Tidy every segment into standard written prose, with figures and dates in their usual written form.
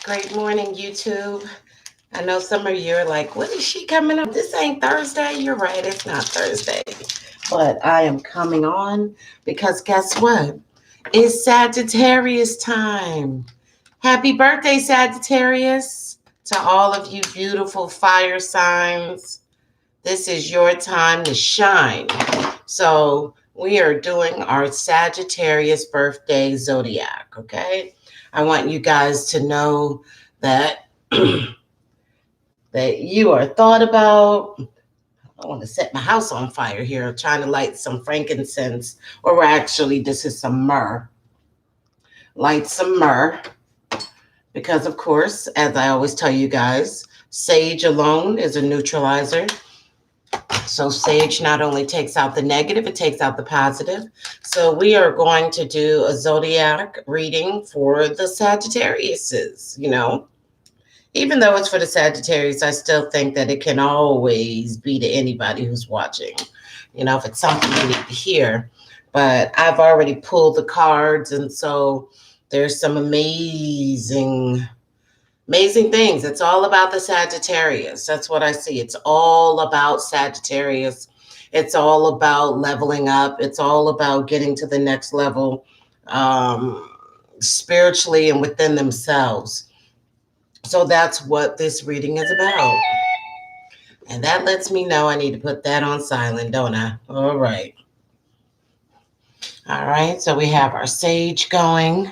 Great morning, YouTube. I know some of you are like, what is she coming up? This ain't Thursday. You're right, it's not Thursday. But I am coming on because guess what? It's Sagittarius time. Happy birthday, Sagittarius. To all of you beautiful fire signs, this is your time to shine. So we are doing our Sagittarius birthday zodiac, okay? I want you guys to know that that you are thought about. I want to set my house on fire here. I'm trying to light some frankincense, or actually, this is some myrrh. Light some myrrh, because of course, as I always tell you guys, sage alone is a neutralizer. So sage not only takes out the negative, it takes out the positive. So we are going to do a zodiac reading for the Sagittariuses, Even though it's for the Sagittarius, I still think that it can always be to anybody who's watching, if it's something you need to hear. But I've already pulled the cards, and so there's some amazing things. It's all about the Sagittarius. That's what I see. It's all about Sagittarius. It's all about leveling up. It's all about getting to the next level spiritually and within themselves. So that's what this reading is about. And that lets me know I need to put that on silent, don't I? All right. All right. So we have our sage going.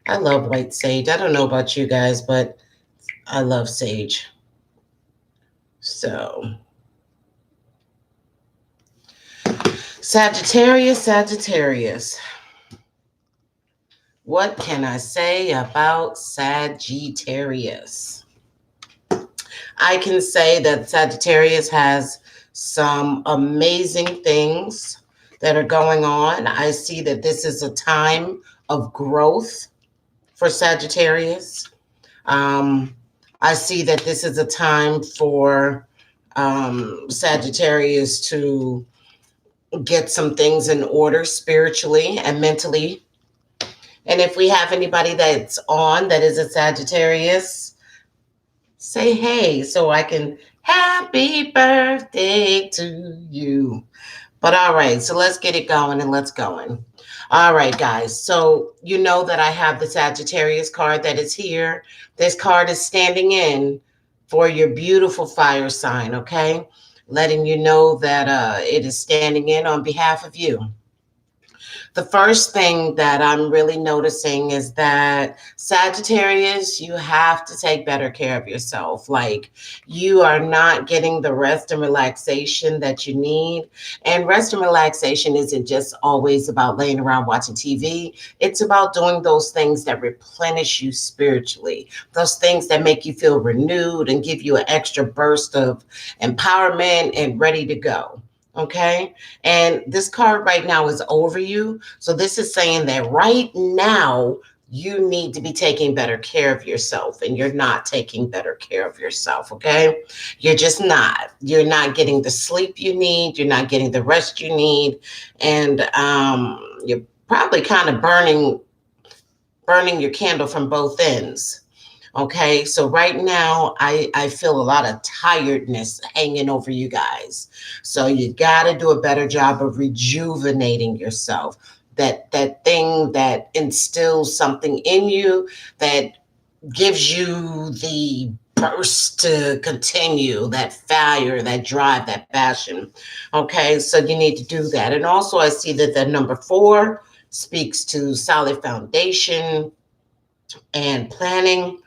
I love white sage. I don't know about you guys, but I love sage. So Sagittarius. What can I say about Sagittarius? I can say that Sagittarius has some amazing things that are going on. I see that this is a time of growth for Sagittarius. I see that this is a time for Sagittarius to get some things in order spiritually and mentally. And if we have anybody that's on that is a Sagittarius, say hey so I can happy birthday to you. But all right, so let's get it going and let's going. All right, guys. So you know that I have the Sagittarius card that is here. This card is standing in for your beautiful fire sign, okay? Letting you know that it is standing in on behalf of you. The first thing that I'm really noticing is that Sagittarius, you have to take better care of yourself. Like, you are not getting the rest and relaxation that you need. And rest and relaxation isn't just always about laying around watching TV. It's about doing those things that replenish you spiritually, those things that make you feel renewed and give you an extra burst of empowerment and ready to go. Okay. And this card right now is over you. So this is saying that right now you need to be taking better care of yourself, and you're not taking better care of yourself. Okay. You're just not. You're not getting the sleep you need. You're not getting the rest you need. And you're probably kind of burning your candle from both ends. Okay, so right now I feel a lot of tiredness hanging over you guys. So you got to do a better job of rejuvenating yourself. That thing that instills something in you that gives you the burst to continue, that fire, that drive, that passion. Okay, so you need to do that. And also I see that the number 4 speaks to solid foundation and planning.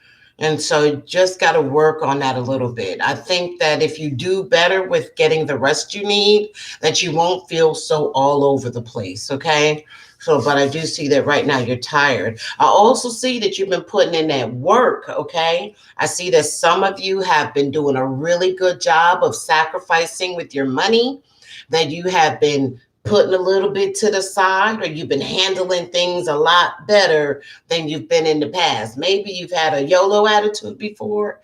And so just got to work on that a little bit. I think that if you do better with getting the rest you need, that you won't feel so all over the place. Okay. So, but I do see that right now you're tired. I also see that you've been putting in that work. Okay. I see that some of you have been doing a really good job of sacrificing with your money, that you have been putting a little bit to the side, or you've been handling things a lot better than you've been in the past. Maybe you've had a YOLO attitude before,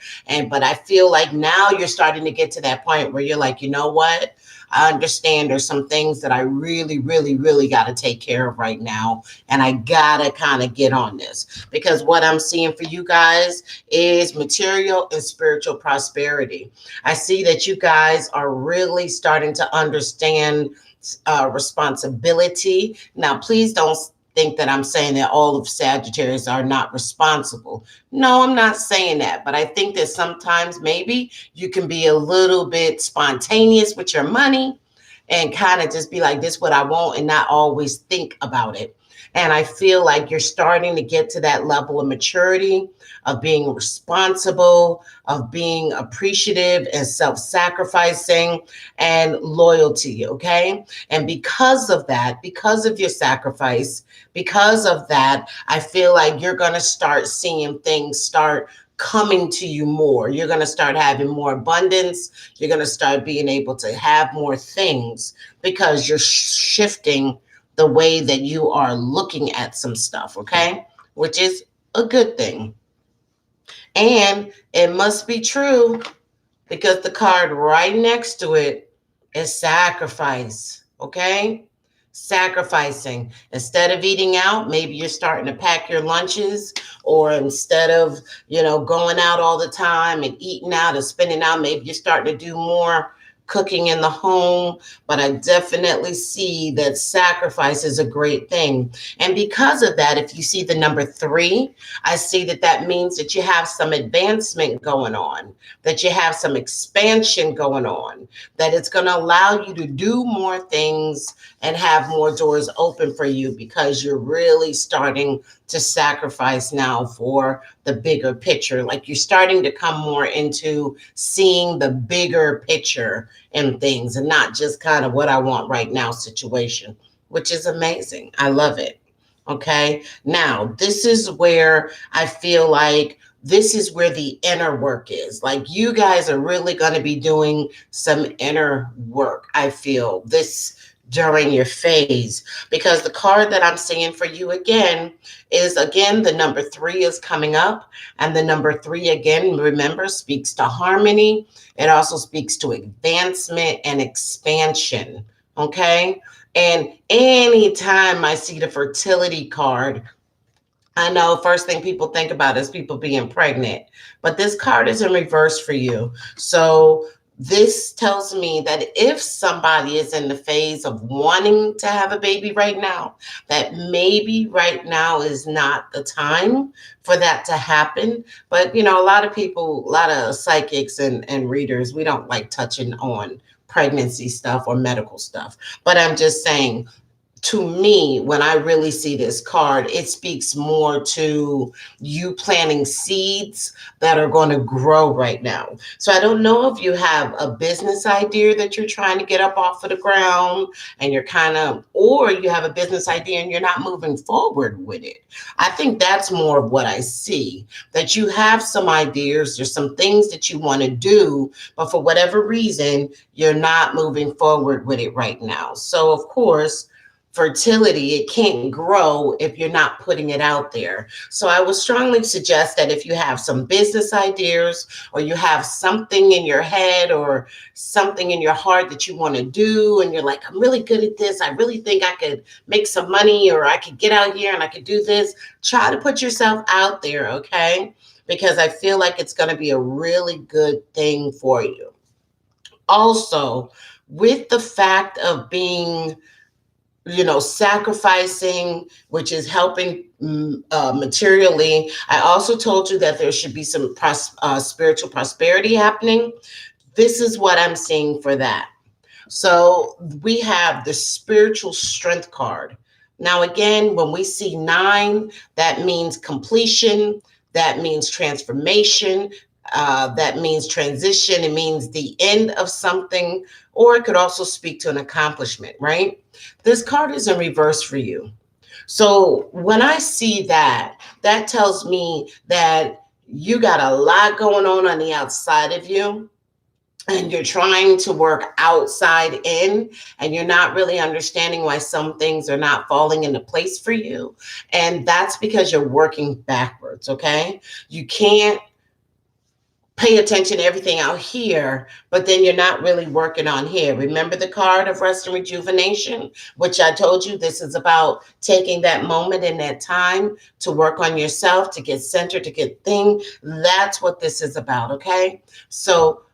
but I feel like now you're starting to get to that point where you're like, you know what? I understand there's some things that I really, really, really got to take care of right now. And I got to kind of get on this, because what I'm seeing for you guys is material and spiritual prosperity. I see that you guys are really starting to understand responsibility. Now, please don't think that I'm saying that all of Sagittarius are not responsible. No, I'm not saying that. But I think that sometimes maybe you can be a little bit spontaneous with your money and kind of just be like, this is what I want, and not always think about it. And I feel like you're starting to get to that level of maturity, of being responsible, of being appreciative and self-sacrificing and loyalty, okay? And because of that, because of your sacrifice, because of that, I feel like you're going to start seeing things start coming to you more. You're going to start having more abundance. You're going to start being able to have more things because you're shifting the way that you are looking at some stuff, okay? Which is a good thing. And it must be true, because the card right next to it is sacrifice, okay? Sacrificing. Instead of eating out, maybe you're starting to pack your lunches, or instead of, going out all the time and eating out and spending out, maybe you're starting to do more cooking in the home. But I definitely see that sacrifice is a great thing. And because of that, if you see the number 3, I see that that means that you have some advancement going on, that you have some expansion going on, that it's going to allow you to do more things and have more doors open for you, because you're really starting to sacrifice now for the bigger picture. Like, you're starting to come more into seeing the bigger picture in things, and not just kind of what I want right now situation, which is amazing. I love it. Okay. Now, this is where I feel like this is where the inner work is. Like, you guys are really going to be doing some inner work, I feel, this during your phase, because the card that I'm seeing for you again is, again, the number 3 is coming up. And the number 3, again, remember, speaks to harmony. It also speaks to advancement and expansion. Okay. And anytime I see the fertility card, I know first thing people think about is people being pregnant, but this card is in reverse for you. So this tells me that if somebody is in the phase of wanting to have a baby right now, that maybe right now is not the time for that to happen. But, a lot of people, a lot of psychics and readers, we don't like touching on pregnancy stuff or medical stuff. But I'm just saying, to me, when I really see this card, it speaks more to you planting seeds that are going to grow right now. So I don't know if you have a business idea that you're trying to get up off of the ground, and you're or you have a business idea and you're not moving forward with it. I think that's more of what I see, that you have some ideas, there's some things that you want to do, but for whatever reason, you're not moving forward with it right now. So of course, fertility, it can't grow if you're not putting it out there. So I would strongly suggest that if you have some business ideas, or you have something in your head or something in your heart that you want to do, and you're like, I'm really good at this, I really think I could make some money, or I could get out here and I could do this, try to put yourself out there, okay? Because I feel like it's going to be a really good thing for you. Also, with the fact of being sacrificing, which is helping materially. I also told you that there should be some spiritual prosperity happening. This is what I'm seeing for that. So we have the spiritual strength card. Now, again, when we see 9, that means completion. That means transformation. That means transition. It means the end of something, or it could also speak to an accomplishment, right? This card is in reverse for you. So when I see that, that tells me that you got a lot going on the outside of you, and you're trying to work outside in, and you're not really understanding why some things are not falling into place for you. And that's because you're working backwards, okay? You can't pay attention to everything out here, but then you're not really working on here. Remember the card of rest and rejuvenation, which I told you this is about taking that moment and that time to work on yourself, to get centered, to get thing. That's what this is about, okay? So,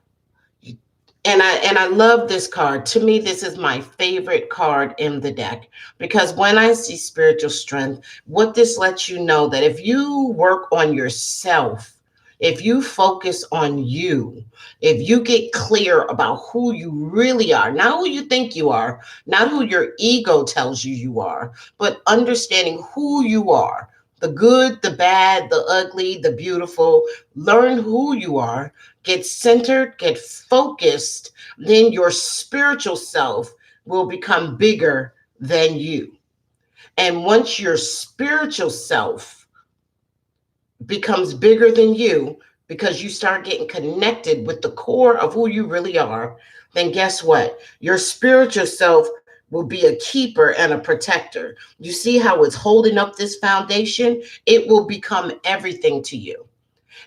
and I love this card. To me, this is my favorite card in the deck, because when I see spiritual strength, what this lets you know that if you work on yourself, if you focus on you, if you get clear about who you really are, not who you think you are, not who your ego tells you are, but understanding who you are, the good, the bad, the ugly, the beautiful, learn who you are, get centered, get focused, then your spiritual self will become bigger than you. And once your spiritual self becomes bigger than you, because you start getting connected with the core of who you really are, then guess what? Your spiritual self will be a keeper and a protector. You see how it's holding up this foundation? It will become everything to you.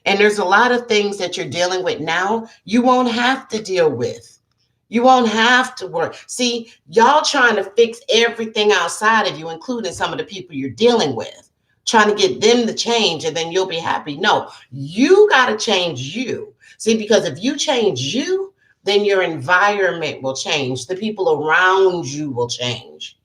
And there's a lot of things that you're dealing with now you won't have to deal with. You won't have to work. See, y'all trying to fix everything outside of you, including some of the people you're dealing with, trying to get them to change and then you'll be happy. No, you got to change you. See, because if you change you, then your environment will change. The people around you will change.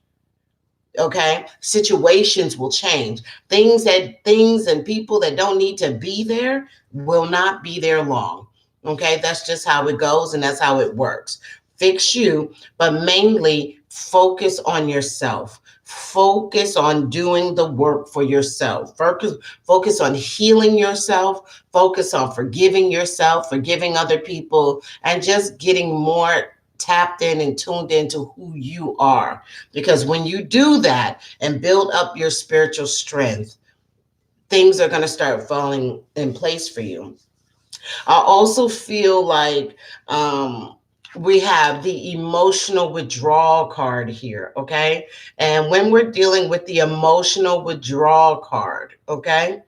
Okay, situations will change. Things and people that don't need to be there will not be there long. Okay, that's just how it goes and that's how it works. Fix you, but mainly focus on yourself. Focus on doing the work for yourself. Focus on healing yourself. Focus on forgiving yourself, forgiving other people, and just getting more tapped in and tuned into who you are. Because when you do that and build up your spiritual strength, things are going to start falling in place for you. I also feel like we have the emotional withdrawal card here, okay? And when we're dealing with the emotional withdrawal card, okay?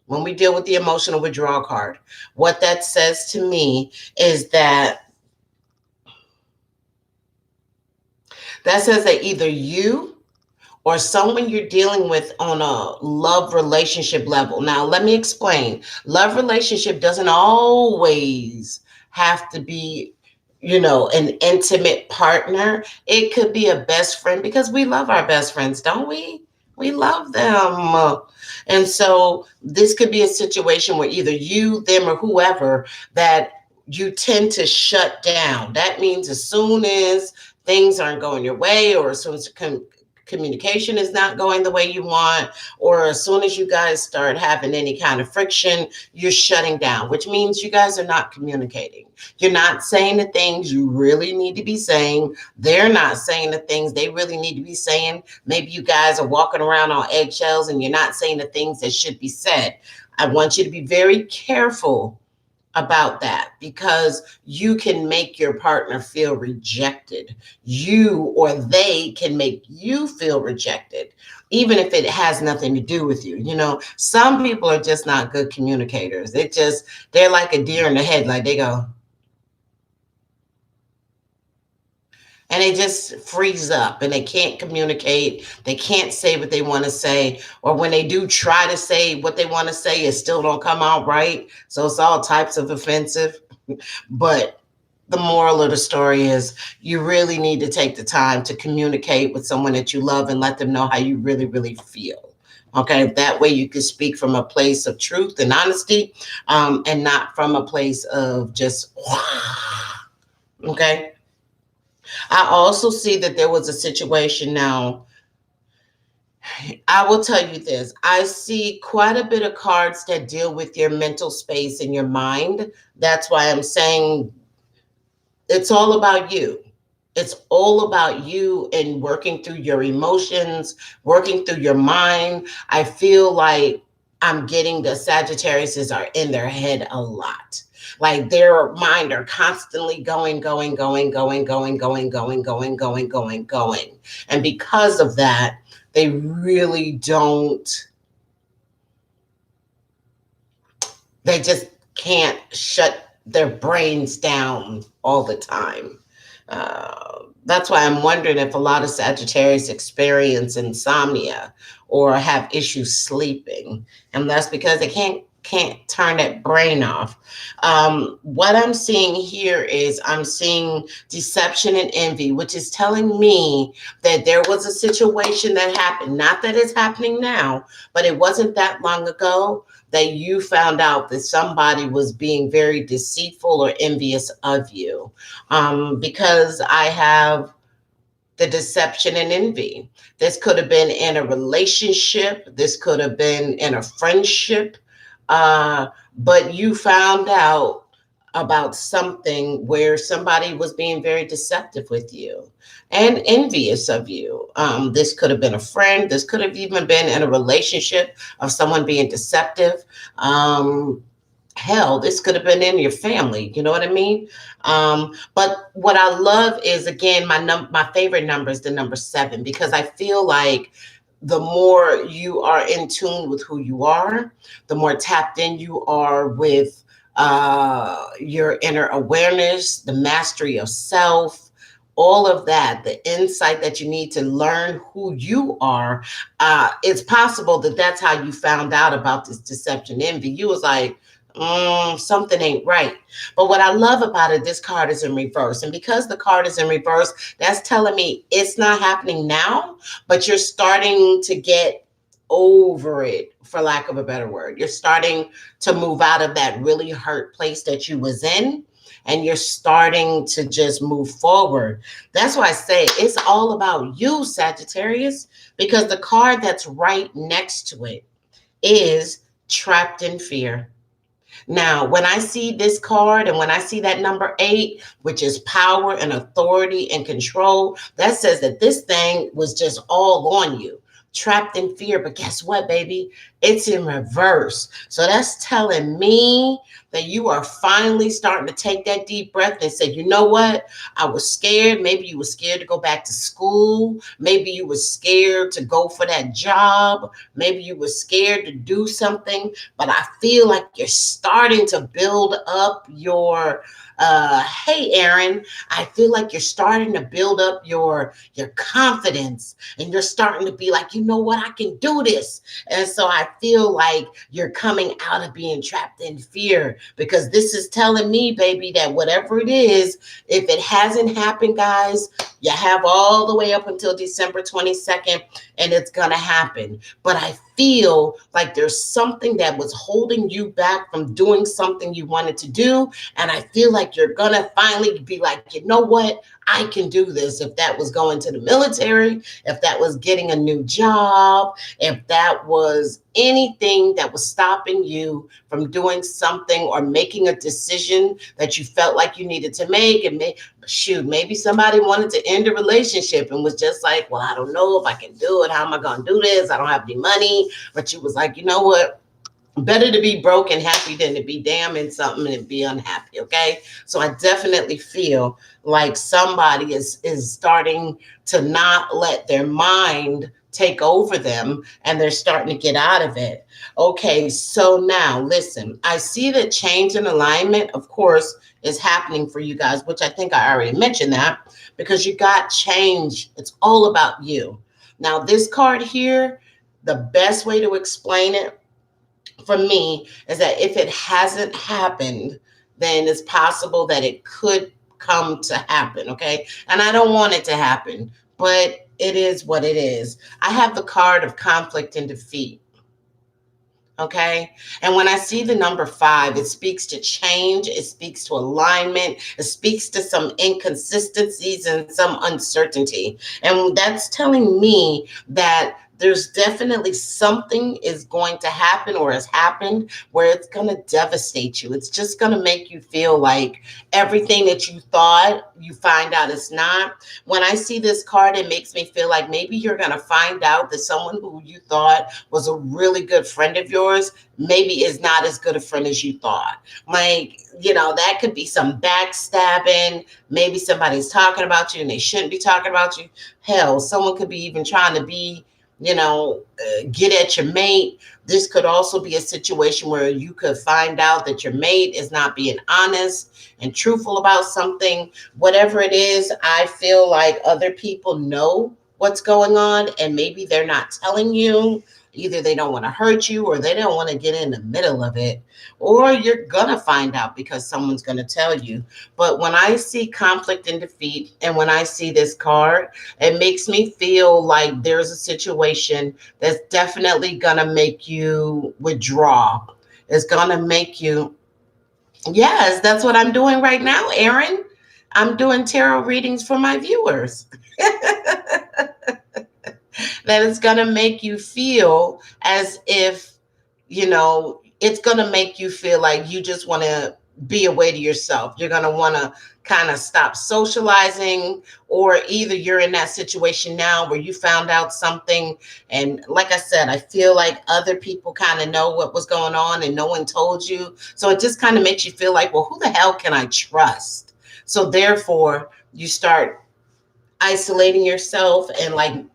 When we deal with the emotional withdrawal card, what that says to me is that says that either you or someone you're dealing with on a love relationship level. Now, let me explain. Love relationship doesn't always have to be, an intimate partner. It could be a best friend, because we love our best friends, don't we? We love them. And so this could be a situation where either you, them, or whoever that you tend to shut down. That means as soon as things aren't going your way, or as soon as communication is not going the way you want, or as soon as you guys start having any kind of friction, you're shutting down, which means you guys are not communicating. You're not saying the things you really need to be saying. They're not saying the things they really need to be saying. Maybe you guys are walking around on eggshells and you're not saying the things that should be said. I want you to be very careful about that, because you can make your partner feel rejected. You or they can make you feel rejected, even if it has nothing to do with you. Some people are just not good communicators. They're like a deer in the headlight. They go, and they just freeze up and they can't communicate. They can't say what they want to say. Or when they do try to say what they want to say, it still don't come out right. So it's all types of offensive. But the moral of the story is you really need to take the time to communicate with someone that you love and let them know how you really, really feel. Okay, that way you can speak from a place of truth and honesty, and not from a place of just, okay. I also see that there was a situation now. I will tell you this. I see quite a bit of cards that deal with your mental space and your mind. That's why I'm saying it's all about you. It's all about you and working through your emotions, working through your mind. I feel like I'm getting the Sagittariuses are in their head a lot. Like their mind are constantly going, going, going, going, going, going, going, going, going, going, going. And because of that, they really don't, they just can't shut their brains down all the time. That's why I'm wondering if a lot of Sagittarius experience insomnia or have issues sleeping, and that's because they can't turn that brain off. What I'm seeing here is I'm seeing deception and envy, which is telling me that there was a situation that happened, not that it's happening now, but it wasn't that long ago that you found out that somebody was being very deceitful or envious of you. Because I have the deception and envy. This could have been in a relationship, this could have been in a friendship, but you found out about something where somebody was being very deceptive with you and envious of you. This could have been a friend, this could have even been in a relationship of someone being deceptive. Hell, this could have been in your family. You know what I mean? But what I love is, again, my favorite number is the number 7, because I feel like the more you are in tune with who you are, the more tapped in you are with your inner awareness, the mastery of self, all of that, the insight that you need to learn who you are. It's possible that that's how you found out about this deception envy. You was like, something ain't right. But what I love about it, this card is in reverse. And because the card is in reverse, that's telling me it's not happening now, but you're starting to get over it, for lack of a better word. You're starting to move out of that really hurt place that you was in, and you're starting to just move forward. That's why I say it's all about you, Sagittarius, because the card that's right next to it is trapped in fear. Now, when I see this card and when I see that number 8, which is power and authority and control, that says that this thing was just all on you, trapped in fear. But guess what, baby? It's in reverse. So that's telling me that you are finally starting to take that deep breath and say, you know what? I was scared. Maybe you were scared to go back to school. Maybe you were scared to go for that job. Maybe you were scared to do something. But I feel like you're starting to build up your hey, Aaron, I feel like you're starting to build up your confidence, and you're starting to be like, you know what, I can do this. And so I feel like you're coming out of being trapped in fear, because this is telling me, baby, that whatever it is, if it hasn't happened, guys, you have all the way up until December 22nd, and it's going to happen. But I feel like there's something that was holding you back from doing something you wanted to do. And I feel like you're going to finally be like, you know what? I can do this. If that was going to the military, if that was getting a new job, if that was anything that was stopping you from doing something or making a decision that you felt like you needed to make. And maybe somebody wanted to end a relationship and was just like, well, I don't know if I can do it. How am I going to do this? I don't have any money. But you was like, you know what? Better to be broke and happy than to be damn in something and be unhappy. Okay. So I definitely feel like somebody is starting to not let their mind take over them, and they're starting to get out of it. Okay. So now listen, I see that change in alignment, of course, is happening for you guys, which I think I already mentioned that, because you got change. It's all about you. Now, this card here, the best way to explain it for me is that if it hasn't happened, then it's possible that it could come to happen. Okay. And I don't want it to happen, but it is what it is. I have the card of conflict and defeat. Okay. And when I see the number 5, it speaks to change. It speaks to alignment. It speaks to some inconsistencies and some uncertainty. And that's telling me that there's definitely something is going to happen or has happened where it's going to devastate you. It's just going to make you feel like everything that you thought, you find out it's not. When I see this card, it makes me feel like maybe you're going to find out that someone who you thought was a really good friend of yours maybe is not as good a friend as you thought. Like, you know, that could be some backstabbing. Maybe somebody's talking about you and they shouldn't be talking about you. Hell, someone could be even trying to be get at your mate. This could also be a situation where you could find out that your mate is not being honest and truthful about something. Whatever it is, I feel like other people know what's going on and maybe they're not telling you. Either they don't want to hurt you or they don't want to get in the middle of it, or you're gonna find out because someone's gonna tell you. But when I see conflict and defeat, and when I see this card, it makes me feel like there's a situation that's definitely gonna make you withdraw. It's gonna make you, yes, that's what I'm doing right now, Aaron. I'm doing tarot readings for my viewers. That it's going to make you feel as if, it's going to make you feel like you just want to be away to yourself. You're going to want to kind of stop socializing, or either you're in that situation now where you found out something. And like I said, I feel like other people kind of know what was going on and no one told you. So it just kind of makes you feel like, well, who the hell can I trust? So therefore, you start isolating yourself and like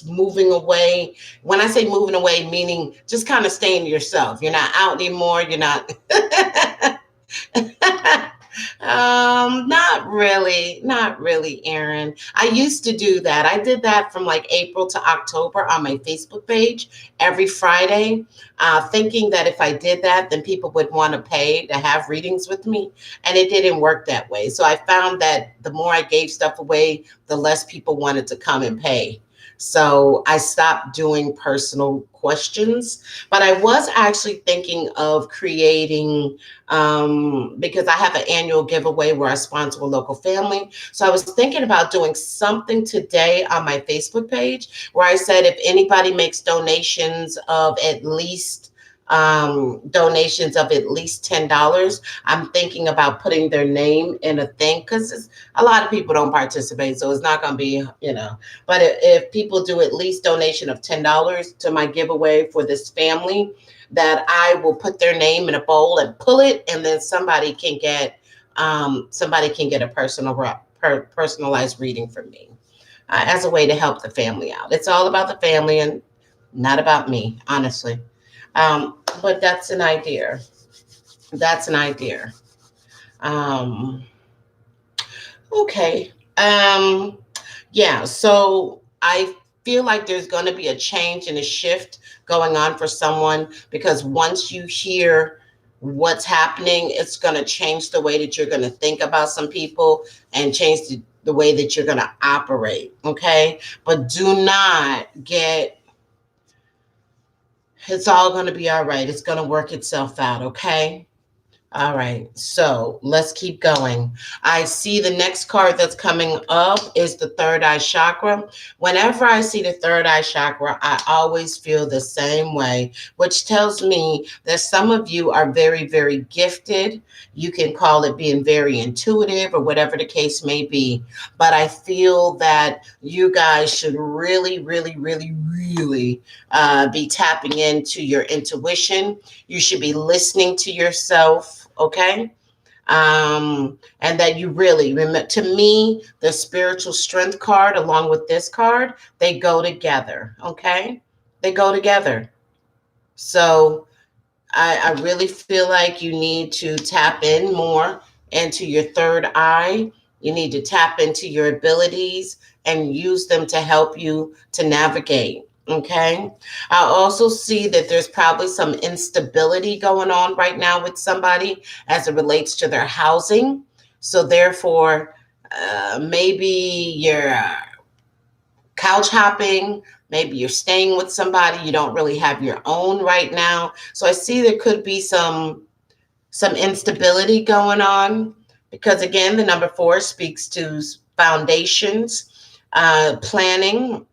moving away. When I say moving away, meaning just kind of staying to yourself. You're not out anymore. You're not. Not really, Aaron. I used to do that. I did that from like April to October on my Facebook page every Friday, thinking that if I did that, then people would want to pay to have readings with me. And it didn't work that way. So I found that the more I gave stuff away, the less people wanted to come and pay. So I stopped doing personal questions, but I was actually thinking of creating, because I have an annual giveaway where I sponsor a local family. So I was thinking about doing something today on my Facebook page where I said, if anybody makes donations of at least $10, I'm thinking about putting their name in a thing, because a lot of people don't participate, so it's not going to be, but if people do at least donation of $10 to my giveaway for this family, that I will put their name in a bowl and pull it, and then somebody can get a personalized reading from me, as a way to help the family out. It's all about the family and not about me, honestly. But that's an idea. That's an idea. Okay. Yeah. So I feel like there's going to be a change and a shift going on for someone, because once you hear what's happening, it's going to change the way that you're going to think about some people and change the way that you're going to operate. Okay. But do not get, it's all going to be all right. It's going to work itself out. Okay. All right, so let's keep going. I see the next card that's coming up is the third eye chakra. Whenever I see the third eye chakra, I always feel the same way, which tells me that some of you are very, very gifted. You can call it being very intuitive or whatever the case may be. But I feel that you guys should really, really, really, really be tapping into your intuition. You should be listening to yourself. Okay. And that you really remember, to me, the spiritual strength card along with this card, they go together. Okay. They go together. So I really feel like you need to tap in more into your third eye. You need to tap into your abilities and use them to help you to navigate. Okay. I also see that there's probably some instability going on right now with somebody as it relates to their housing. So therefore, maybe you're couch hopping, maybe you're staying with somebody, you don't really have your own right now. So I see there could be some instability going on, because again, the number 4 speaks to foundations, planning.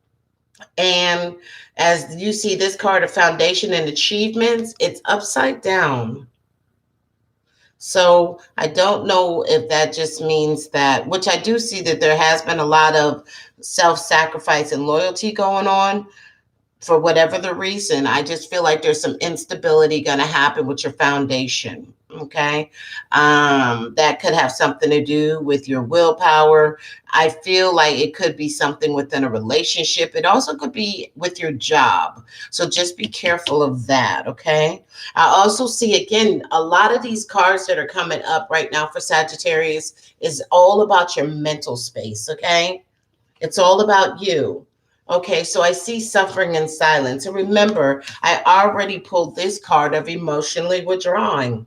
And as you see this card of foundation and achievements, it's upside down. So I don't know if that just means that, which I do see that there has been a lot of self-sacrifice and loyalty going on. for whatever the reason, I just feel like there's some instability going to happen with your foundation. Okay. That could have something to do with your willpower. I feel like it could be something within a relationship. It also could be with your job. So just be careful of that. Okay. I also see, again, a lot of these cards that are coming up right now for Sagittarius is all about your mental space. Okay. It's all about you. Okay, so I see suffering in silence. And remember, I already pulled this card of emotionally withdrawing.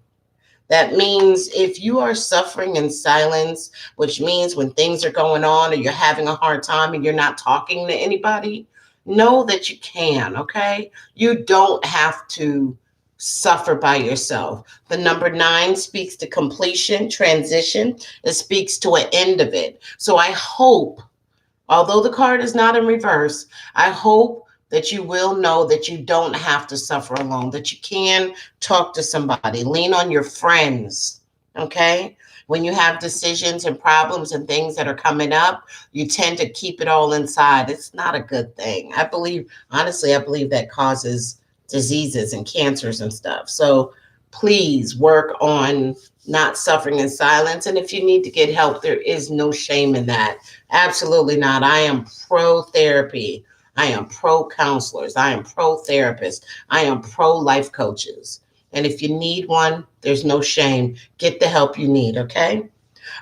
That means if you are suffering in silence, which means when things are going on or you're having a hard time and you're not talking to anybody, know that you can, okay? You don't have to suffer by yourself. The number 9 speaks to completion, transition. It speaks to an end of it. So I hope, although the card is not in reverse, I hope that you will know that you don't have to suffer alone, that you can talk to somebody, lean on your friends, okay? When you have decisions and problems and things that are coming up, you tend to keep it all inside. It's not a good thing. I believe, honestly, I believe that causes diseases and cancers and stuff. So please work on not suffering in silence. And if you need to get help, there is no shame in that. Absolutely not. I am pro therapy. I am pro counselors. I am pro therapists. I am pro life coaches. And if you need one, there's no shame. Get the help you need, okay?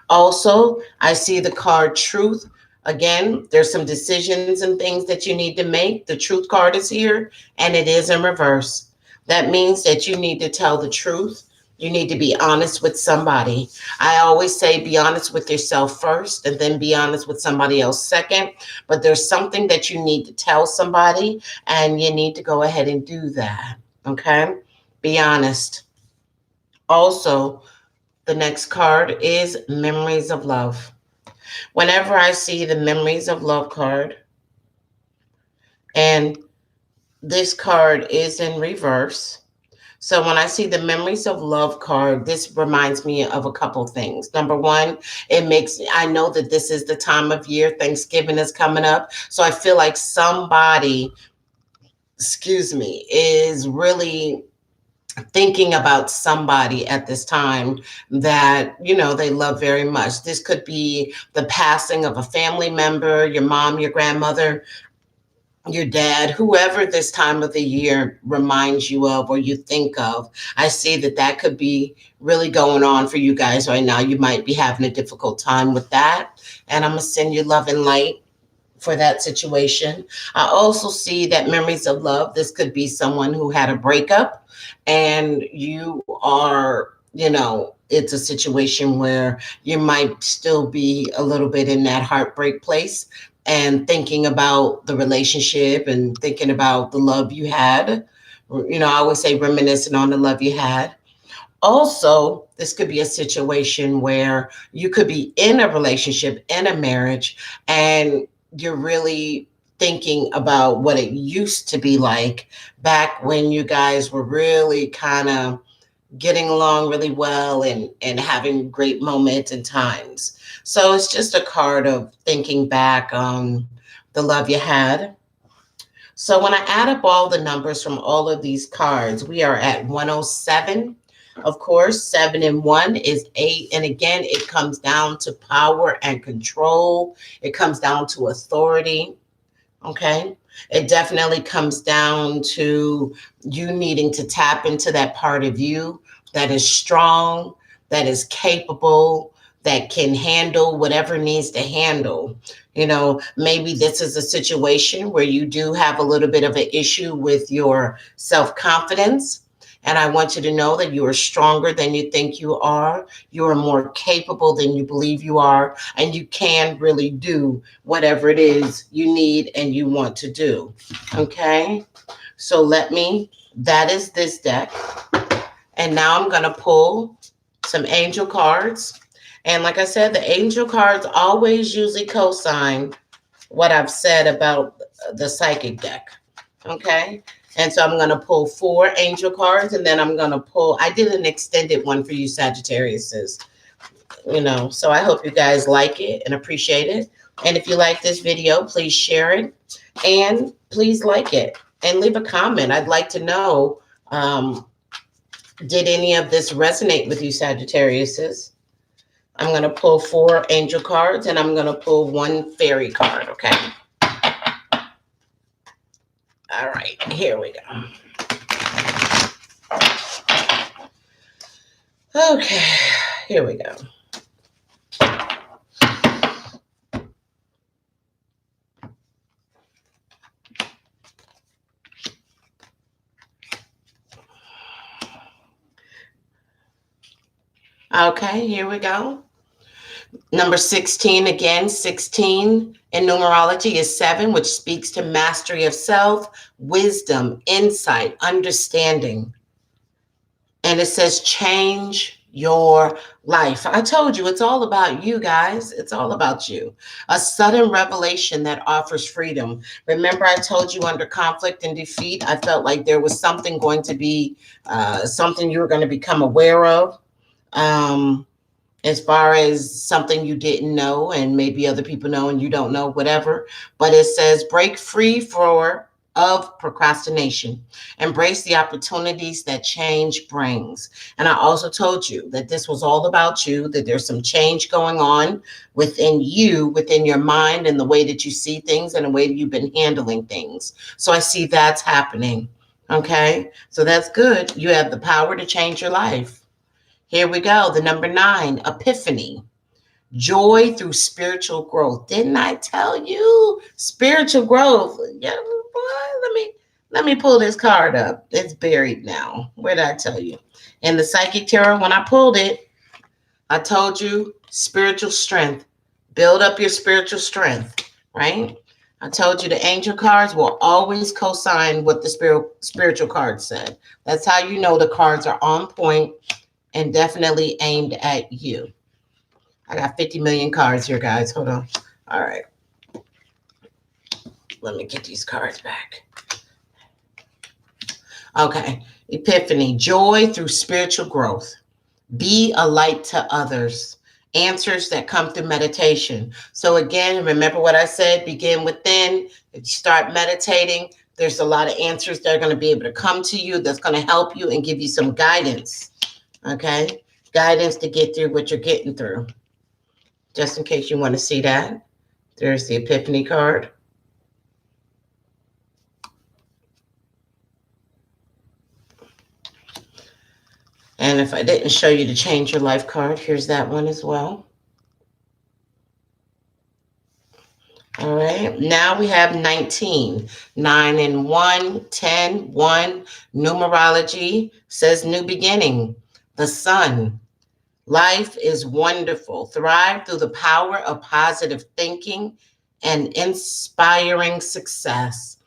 Also, I see the card truth. Again, there's some decisions and things that you need to make. The truth card is here and it is in reverse. That means that you need to tell the truth. You need to be honest with somebody. I always say be honest with yourself first and then be honest with somebody else second. But there's something that you need to tell somebody and you need to go ahead and do that. Okay? Be honest. Also, the next card is Memories of Love. Whenever I see the Memories of Love card, and this card is in reverse. So when I see the Memories of Love card, this reminds me of a couple things. Number one, I know that this is the time of year, Thanksgiving is coming up. So I feel like somebody, is really thinking about somebody at this time that, they love very much. This could be the passing of a family member, your mom, your grandmother, your dad, whoever this time of the year reminds you of or you think of. I see that could be really going on for you guys right now. You might be having a difficult time with that. And I'm going to send you love and light for that situation. I also see that Memories of Love, this could be someone who had a breakup and you are, it's a situation where you might still be a little bit in that heartbreak place and thinking about the relationship and thinking about the love you had. I always say reminiscing on the love you had. Also, this could be a situation where you could be in a relationship, in a marriage, and you're really thinking about what it used to be like back when you guys were really kind of getting along really well and having great moments and times. So it's just a card of thinking back on the love you had. So when I add up all the numbers from all of these cards, we are at 107. Of course, 7 and 1 is 8. And again, it comes down to power and control. It comes down to authority. Okay. It definitely comes down to you needing to tap into that part of you that is strong, that is capable, that can handle whatever needs to handle. Maybe this is a situation where you do have a little bit of an issue with your self-confidence. And I want you to know that you are stronger than you think you are. You are more capable than you believe you are. And you can really do whatever it is you need and you want to do. Okay. So that is this deck. And now I'm going to pull some angel cards. And like I said, the angel cards always usually co-sign what I've said about the psychic deck. Okay. And so I'm going to pull 4 angel cards and then I'm going to I did an extended one for you Sagittariuses, so I hope you guys like it and appreciate it. And if you like this video, please share it and please like it. and leave a comment. I'd like to know, did any of this resonate with you, Sagittariuses? I'm going to pull 4 angel cards and I'm going to pull 1 fairy card, okay? All right, here we go. Okay, here we go. Okay, here we go. Number 16, again, 16 in numerology is 7, which speaks to mastery of self, wisdom, insight, understanding. And it says change your life. I told you, it's all about you guys. It's all about you. A sudden revelation that offers freedom. Remember, I told you under conflict and defeat, I felt like there was something going to be, something you were going to become aware of. As far as something you didn't know and maybe other people know and you don't know, whatever. But it says break free of procrastination. Embrace the opportunities that change brings. And I also told you that this was all about you, that there's some change going on within you, within your mind and the way that you see things and the way that you've been handling things. So I see that's happening. Okay, so that's good. You have the power to change your life. Here we go. The number 9, epiphany. Joy through spiritual growth. Didn't I tell you? Spiritual growth. Yeah, boy, let me pull this card up. It's buried now. Where did I tell you? In the Psychic Tarot, when I pulled it, I told you spiritual strength. Build up your spiritual strength, right? I told you the angel cards will always co-sign what the spiritual cards said. That's how you know the cards are on point and definitely aimed at you. I got 50 million cards here, guys. Hold on. All right. Let me get these cards back. Okay. Epiphany. Joy through spiritual growth. Be a light to others. Answers that come through meditation. So again, remember what I said, begin within. If you start meditating, there's a lot of answers that are going to be able to come to you that's going to help you and give you some guidance. Okay? Guidance to get through what you're getting through. Just in case you want to see that. There's the Epiphany card. And if I didn't show you the Change Your Life card, here's that one as well. All right, now we have 19. 9 and 1, 10, 1. Numerology says new beginning. The sun. Life is wonderful. Thrive through the power of positive thinking and inspiring success.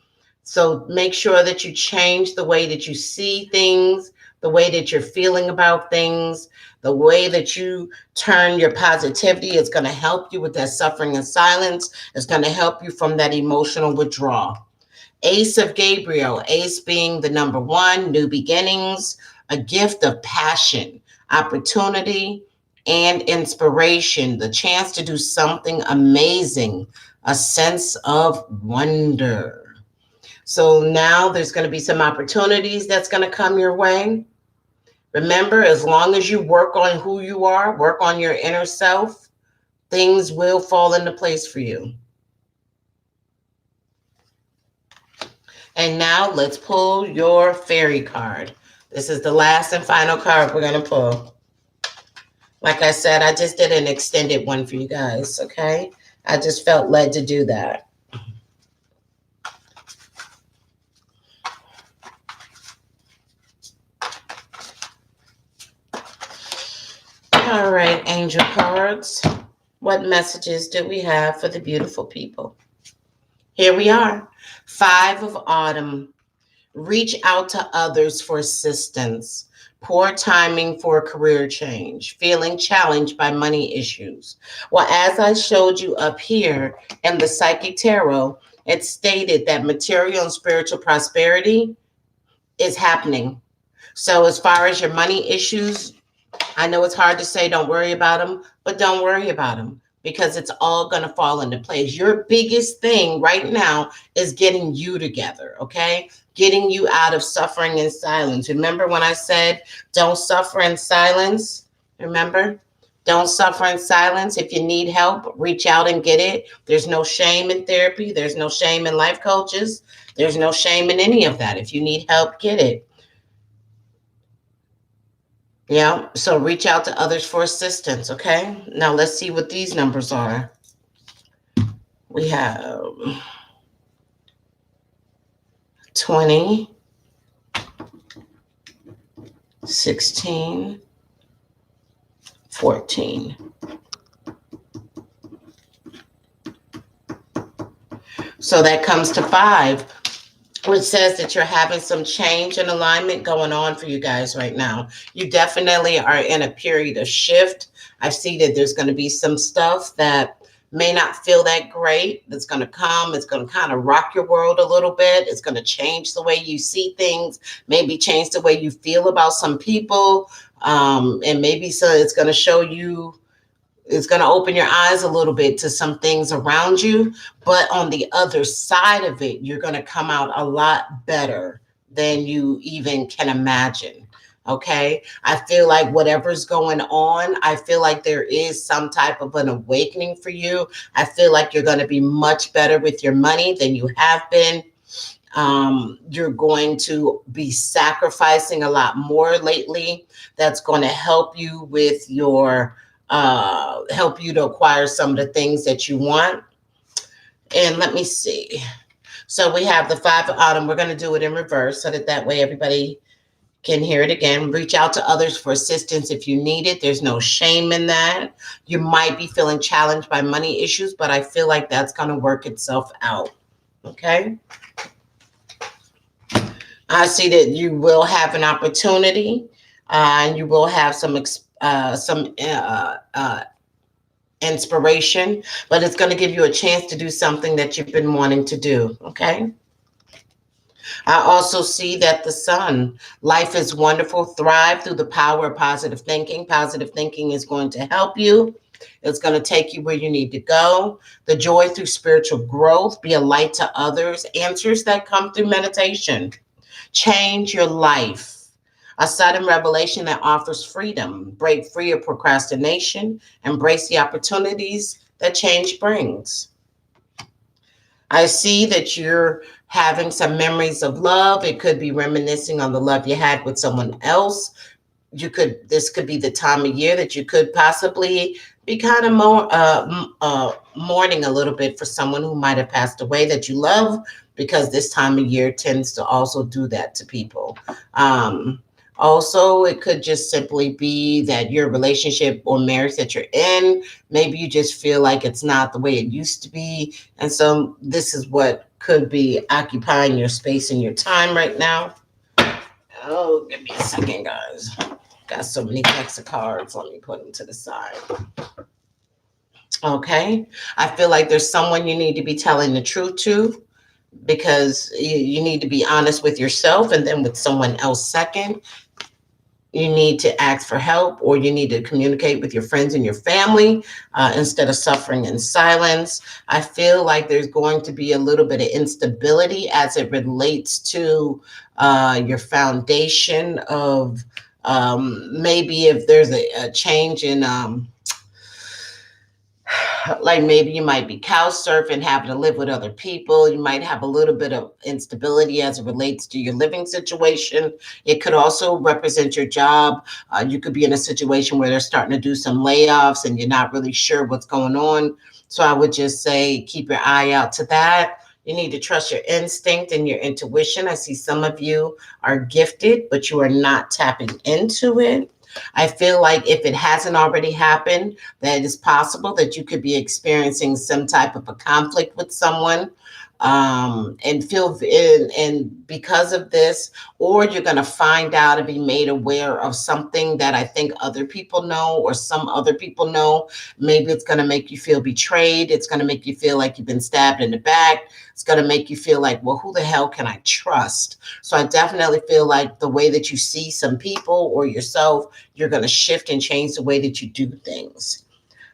So make sure that you change the way that you see things, the way that you're feeling about things, the way that you turn your positivity is going to help you with that suffering and silence. It's going to help you from that emotional withdrawal. Ace of Gabriel, ace being the number 1, new beginnings, a gift of passion, opportunity, and inspiration, the chance to do something amazing, a sense of wonder. So now there's going to be some opportunities that's going to come your way. Remember, as long as you work on who you are, work on your inner self, things will fall into place for you. And now let's pull your fairy card. This is the last and final card we're going to pull. Like I said, I just did an extended one for you guys, okay? I just felt led to do that. All right, angel cards. What messages do we have for the beautiful people? Here we are. 5 of Autumn. Reach out to others for assistance. Poor timing for a career change. Feeling challenged by money issues. Well, as I showed you up here in the Psychic Tarot, it stated that material and spiritual prosperity is happening. So as far as your money issues, I know it's hard to say don't worry about them, but don't worry about them. because it's all going to fall into place. Your biggest thing right now is getting you together, okay? Getting you out of suffering in silence. Remember when I said don't suffer in silence? Remember? Don't suffer in silence. If you need help, reach out and get it. There's no shame in therapy. There's no shame in life coaches. There's no shame in any of that. If you need help, get it. Yeah, so reach out to others for assistance, okay? Now let's see what these numbers are. We have 20, 16, 14. So that comes to 5, which says that you're having some change and alignment going on for you guys right now. You definitely are in a period of shift. I see that there's going to be some stuff that may not feel that great. That's going to come. It's going to kind of rock your world a little bit. It's going to change the way you see things, maybe change the way you feel about some people. And maybe so it's going to show you, it's going to open your eyes a little bit to some things around you. But on the other side of it, you're going to come out a lot better than you even can imagine. Okay. I feel like whatever's going on, I feel like there is some type of an awakening for you. I feel like you're going to be much better with your money than you have been. You're going to be sacrificing a lot more lately. That's going to help you with your, help you to acquire some of the things that you want. And let me see. So we have the 5 of autumn. We're going to do it in reverse so that way everybody can hear it again. Reach out to others for assistance if you need it. There's no shame in that. You might be feeling challenged by money issues, but I feel like that's going to work itself out. Okay. I see that you will have an opportunity, and you will have some inspiration, but it's going to give you a chance to do something that you've been wanting to do. Okay. I also see that the sun, life is wonderful. Thrive through the power of positive thinking. Positive thinking is going to help you. It's going to take you where you need to go. The joy through spiritual growth. Be a light to others. Answers that come through meditation. Change your life. A sudden revelation that offers freedom. Break free of procrastination. Embrace the opportunities that change brings. I see that you're having some memories of love. It could be reminiscing on the love you had with someone else. This could be the time of year that you could possibly be kind of more mourning a little bit for someone who might have passed away that you love, because this time of year tends to also do that to people. Also, it could just simply be that your relationship or marriage that you're in, maybe you just feel like it's not the way it used to be. And so this is what could be occupying your space and your time right now. Oh, give me a second, guys. Got so many decks of cards. Let me put them to the side. Okay. I feel like there's someone you need to be telling the truth to, because you need to be honest with yourself, and then with someone else second. You need to ask for help, or you need to communicate with your friends and your family instead of suffering in silence. I feel like there's going to be a little bit of instability as it relates to your foundation of maybe if there's a change in like maybe you might be couch surfing, having to live with other people. You might have a little bit of instability as it relates to your living situation. It could also represent your job. You could be in a situation where they're starting to do some layoffs and you're not really sure what's going on. So I would just say keep your eye out to that. You need to trust your instinct and your intuition. I see some of you are gifted, but you are not tapping into it. I feel like if it hasn't already happened, that it's possible that you could be experiencing some type of a conflict with someone, and because of this, or you're going to find out and be made aware of something that I think other people know, or some other people know. Maybe it's going to make you feel betrayed. It's going to make you feel like you've been stabbed in the back. It's going to make you feel like, well, who the hell can I trust? So I definitely feel like the way that you see some people or yourself, you're going to shift and change the way that you do things.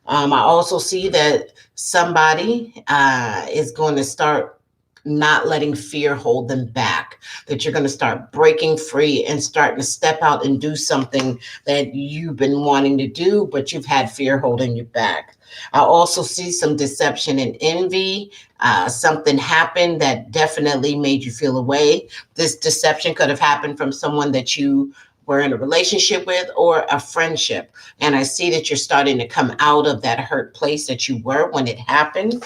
I also see that somebody is going to start not letting fear hold them back, that you're going to start breaking free and starting to step out and do something that you've been wanting to do, but you've had fear holding you back. I also see some deception and envy. Something happened that definitely made you feel away. This deception could have happened from someone that you were in a relationship with or a friendship. And I see that you're starting to come out of that hurt place that you were when it happened.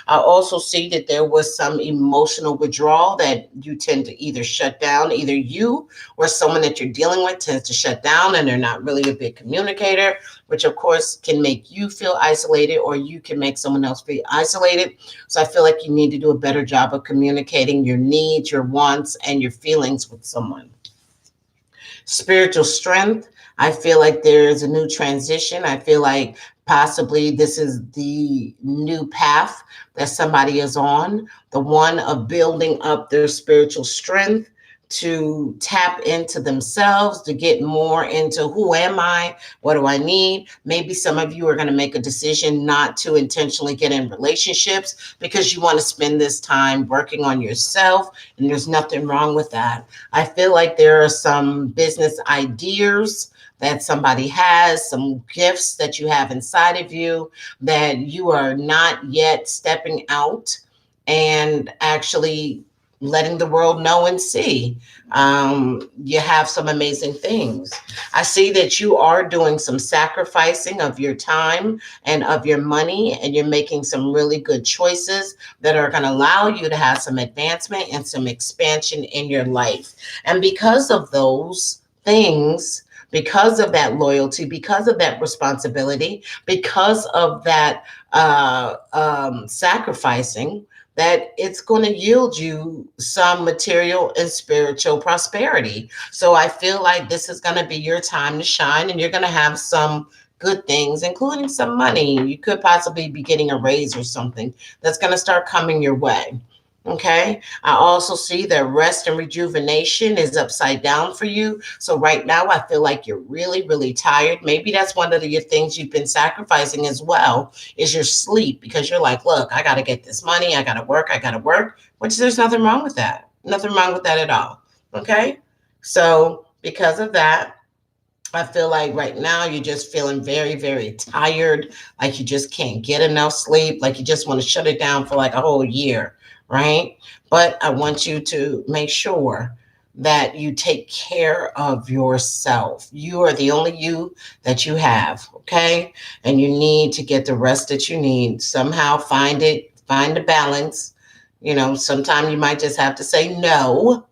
I also see that there was some emotional withdrawal that you tend to either shut down, either you or someone that you're dealing with tends to shut down and they're not really a big communicator, which of course can make you feel isolated or you can make someone else feel isolated. So I feel like you need to do a better job of communicating your needs, your wants, and your feelings with someone. Spiritual strength. I feel like there is a new transition. I feel like possibly this is the new path that somebody is on, the one of building up their spiritual strength to tap into themselves, to get more into who am I? What do I need? Maybe some of you are going to make a decision not to intentionally get in relationships because you want to spend this time working on yourself, and there's nothing wrong with that. I feel like there are some business ideas that somebody has, some gifts that you have inside of you that you are not yet stepping out and actually letting the world know and see. You have some amazing things. I see that you are doing some sacrificing of your time and of your money, and you're making some really good choices that are going to allow you to have some advancement and some expansion in your life. And because of those things, because of that loyalty, because of that responsibility, because of that sacrificing, that it's going to yield you some material and spiritual prosperity. So I feel like this is going to be your time to shine, and you're going to have some good things, including some money. You could possibly be getting a raise or something that's going to start coming your way. Okay. I also see that rest and rejuvenation is upside down for you. So right now, I feel like you're really, really tired. Maybe that's one of your things you've been sacrificing as well, is your sleep, because you're like, look, I got to get this money. I got to work, which there's nothing wrong with that. Nothing wrong with that at all. Okay. So because of that, I feel like right now you're just feeling very, very tired, like you just can't get enough sleep, like you just want to shut it down for like a whole year, right? But I want you to make sure that you take care of yourself. You are the only you that you have, okay? And you need to get the rest that you need. Somehow find it, find the balance. You know, sometimes you might just have to say no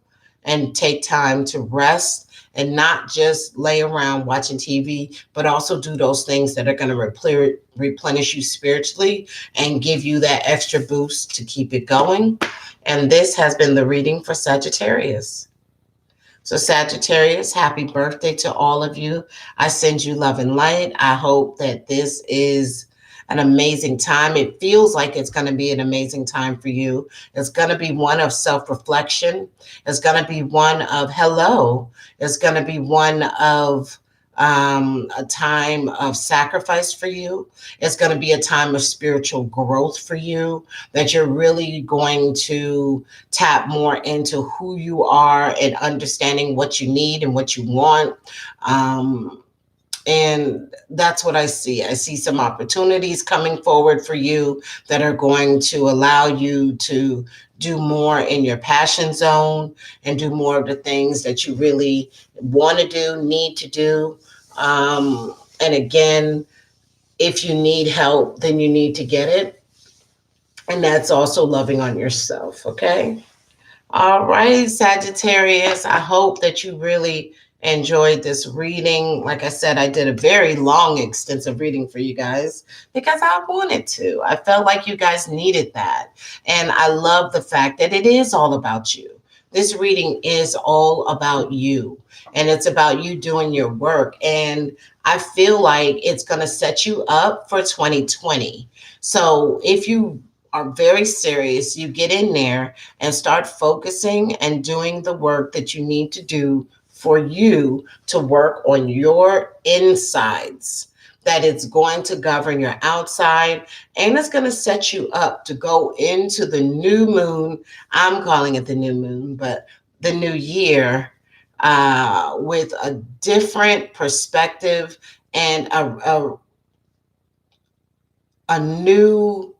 and take time to rest and not just lay around watching TV, but also do those things that are going to replenish you spiritually and give you that extra boost to keep it going. And this has been the reading for Sagittarius. So Sagittarius, happy birthday to all of you. I send you love and light. I hope that this is an amazing time. It feels like it's going to be an amazing time for you. It's going to be one of self-reflection. It's going to be one of hello. It's going to be one of a time of sacrifice for you. It's going to be a time of spiritual growth for you, that you're really going to tap more into who you are and understanding what you need and what you want. And that's what I see. I see some opportunities coming forward for you that are going to allow you to do more in your passion zone and do more of the things that you really want to do, need to do. And again, if you need help, then you need to get it. And that's also loving on yourself. Okay. All right, Sagittarius, I hope that you really enjoyed this reading. Like I said, I did a very long, extensive reading for you guys because I wanted to. I felt like you guys needed that. And I love the fact that it is all about you. This reading is all about you, and it's about you doing your work. And I feel like it's going to set you up for 2020. So if you are very serious, you get in there and start focusing and doing the work that you need to do for you to work on your insides. that it's going to govern your outside, and it's going to set you up to go into the new moon. I'm calling it the new moon, but the new year with a different perspective and a new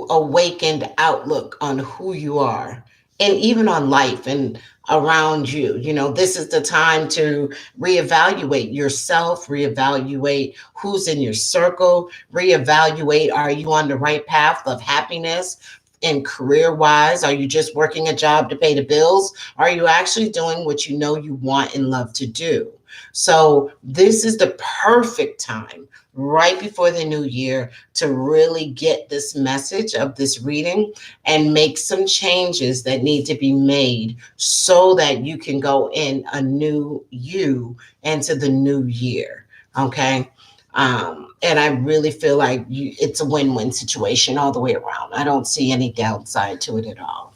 awakened outlook on who you are, and even on life and around you. You know, this is the time to reevaluate yourself, reevaluate who's in your circle, reevaluate, are you on the right path of happiness? And career wise, are you just working a job to pay the bills? Are you actually doing what you know you want and love to do? So this is the perfect time right before the new year to really get this message of this reading and make some changes that need to be made so that you can go in a new you into the new year. Okay. And I really feel like it's a win-win situation all the way around. I don't see any downside to it at all.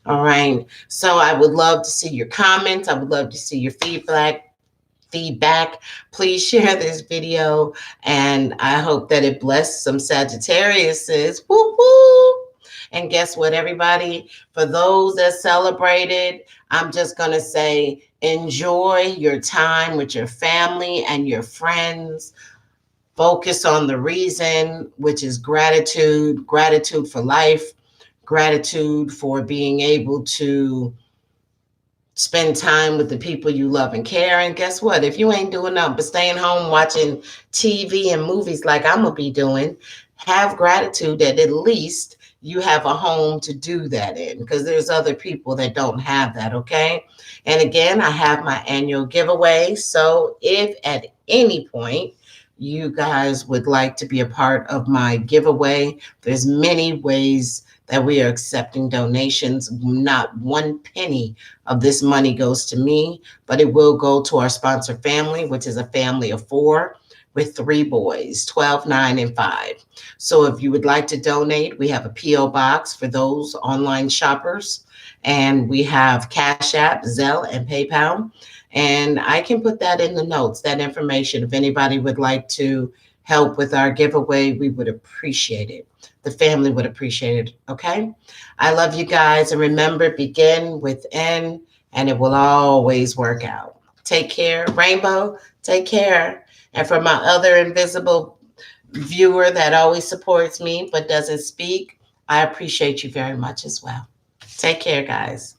All right. So I would love to see your comments. I would love to see your feedback. Please share this video, and I hope that it blessed some Sagittariuses. Woo woo! And guess what, everybody? For those that celebrated, I'm just going to say enjoy your time with your family and your friends. Focus on the reason, which is gratitude, gratitude for life, gratitude for being able to spend time with the people you love and care. And guess what? If you ain't doing nothing but staying home watching TV and movies like I'm going to be doing, have gratitude that at least you have a home to do that in, because there's other people that don't have that, okay? And again, I have my annual giveaway. So if at any point you guys would like to be a part of my giveaway, there's many ways that we are accepting donations. Not one penny of this money goes to me, but it will go to our sponsor family, which is a family of 4 with 3 boys, 12, 9, and 5. So if you would like to donate, we have a P.O. box for those online shoppers, and we have CashApp, ZELLE, and PayPal. And I can put that in the notes, that information. If anybody would like to help with our giveaway, we would appreciate it. The family would appreciate it, okay? I love you guys. And remember, begin within, and it will always work out. Take care. Rainbow, take care. And for my other invisible viewer that always supports me but doesn't speak, I appreciate you very much as well. Take care, guys.